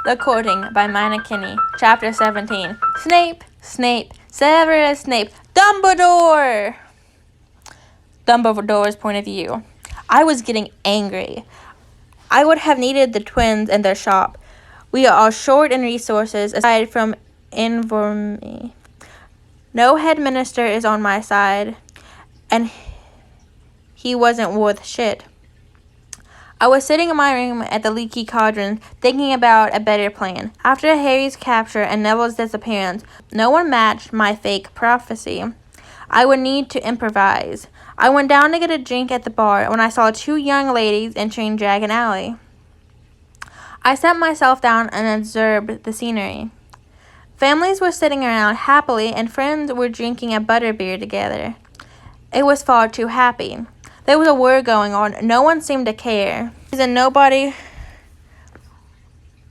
The Courting by Meinekeime, Chapter 17. Snape, Snape, Severus Snape, Dumbledore! Dumbledore's point of view. I was getting angry. I would have needed the twins in their shop. We are all short in resources, aside from Informe. No headmaster is on my side, and he wasn't worth shit. I was sitting in my room at the Leaky Cauldron, thinking about a better plan. After Harry's capture and Neville's disappearance, no one matched my fake prophecy. I would need to improvise. I went down to get a drink at the bar when I saw two young ladies entering Dragon Alley. I sat myself down and observed the scenery. Families were sitting around happily, and friends were drinking a butterbeer together. It was far too happy. There was a war going on. No one seemed to care. And nobody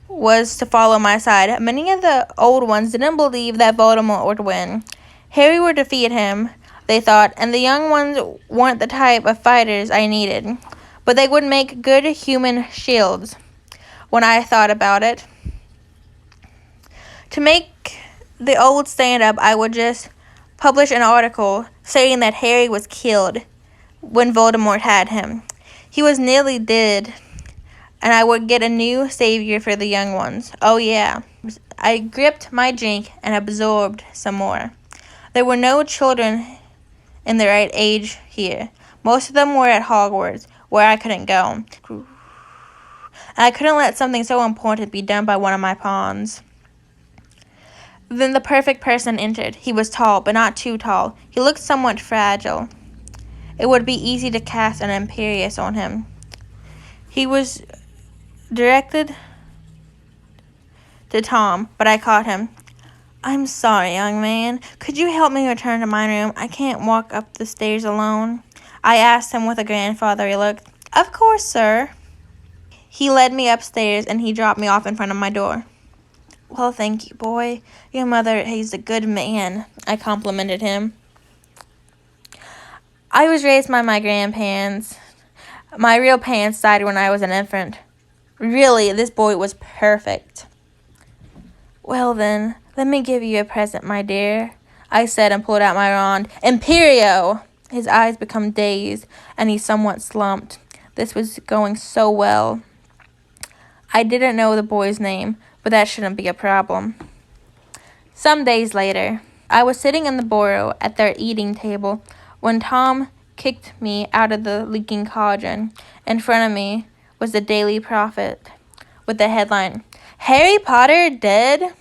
was to follow my side. Many of the old ones didn't believe that Voldemort would win. Harry would defeat him, they thought, and the young ones weren't the type of fighters I needed. But they would make good human shields. When I thought about it, to make the old stand up, I would just publish an article saying that Harry was killed when Voldemort had him. He was nearly dead, and I would get a new savior for the young ones. Oh yeah. I gripped my drink and absorbed some more. There were no children in the right age here. Most of them were at Hogwarts, where I couldn't go. And I couldn't let something so important be done by one of my pawns. Then the perfect person entered. He was tall, but not too tall. He looked somewhat fragile. It would be easy to cast an Imperius on him. He was directed to Tom, but I caught him. I'm sorry, young man. Could you help me return to my room? I can't walk up the stairs alone. I asked him with a grandfatherly look. Of course, sir. He led me upstairs, and he dropped me off in front of my door. Well, thank you, boy. Your mother, he's a good man. I complimented him. I was raised by my grandparents. My real parents died when I was an infant. Really, this boy was perfect. Well then, let me give you a present, my dear, I said and pulled out my wand. Imperio! His eyes became dazed, and he somewhat slumped. This was going so well. I didn't know the boy's name, but that shouldn't be a problem. Some days later, I was sitting in the burrow at their eating table when Tom kicked me out of the leaking cauldron. In front of me was the Daily Prophet with the headline, Harry Potter dead?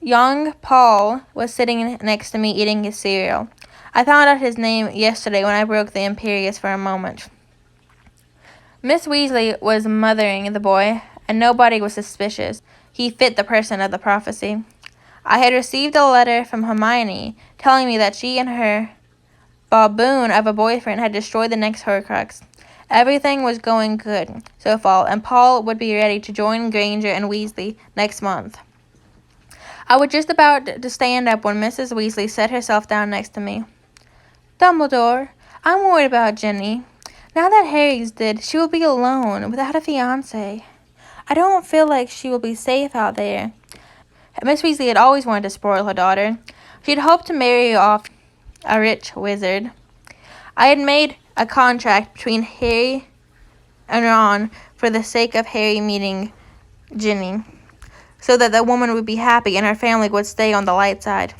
Young Paul was sitting next to me eating his cereal. I found out his name yesterday when I broke the Imperius for a moment. Miss Weasley was mothering the boy, and nobody was suspicious. He fit the person of the prophecy. I had received a letter from Hermione telling me that she and her baboon of a boyfriend had destroyed the next Horcrux. Everything was going good so far, and Paul would be ready to join Granger and Weasley next month. I was just about to stand up when Mrs. Weasley sat herself down next to me. Dumbledore, I'm worried about Ginny. Now that Harry's dead, she will be alone, without a fiancé. I don't feel like she will be safe out there. Miss Weasley had always wanted to spoil her daughter. She had hoped to marry off a rich wizard. I had made a contract between Harry and Ron for the sake of Harry meeting Ginny, so that the woman would be happy and her family would stay on the light side.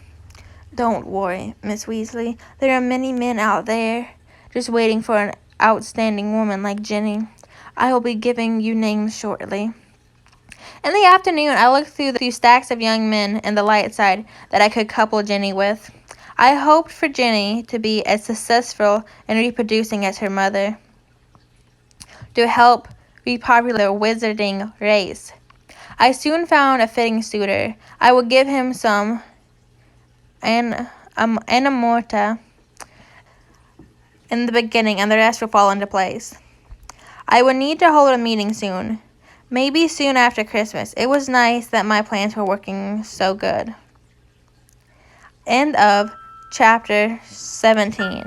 Don't worry, Miss Weasley. There are many men out there just waiting for an outstanding woman like Ginny. I will be giving you names shortly. In the afternoon, I looked through the few stacks of young men in the light side that I could couple Ginny with. I hoped for Ginny to be as successful in reproducing as her mother, to help repopulate the wizarding race. I soon found a fitting suitor. I would give him some Animorta in the beginning, and the rest would fall into place. I would need to hold a meeting soon. Maybe soon after Christmas. It was nice that my plans were working so good. End of Chapter 17.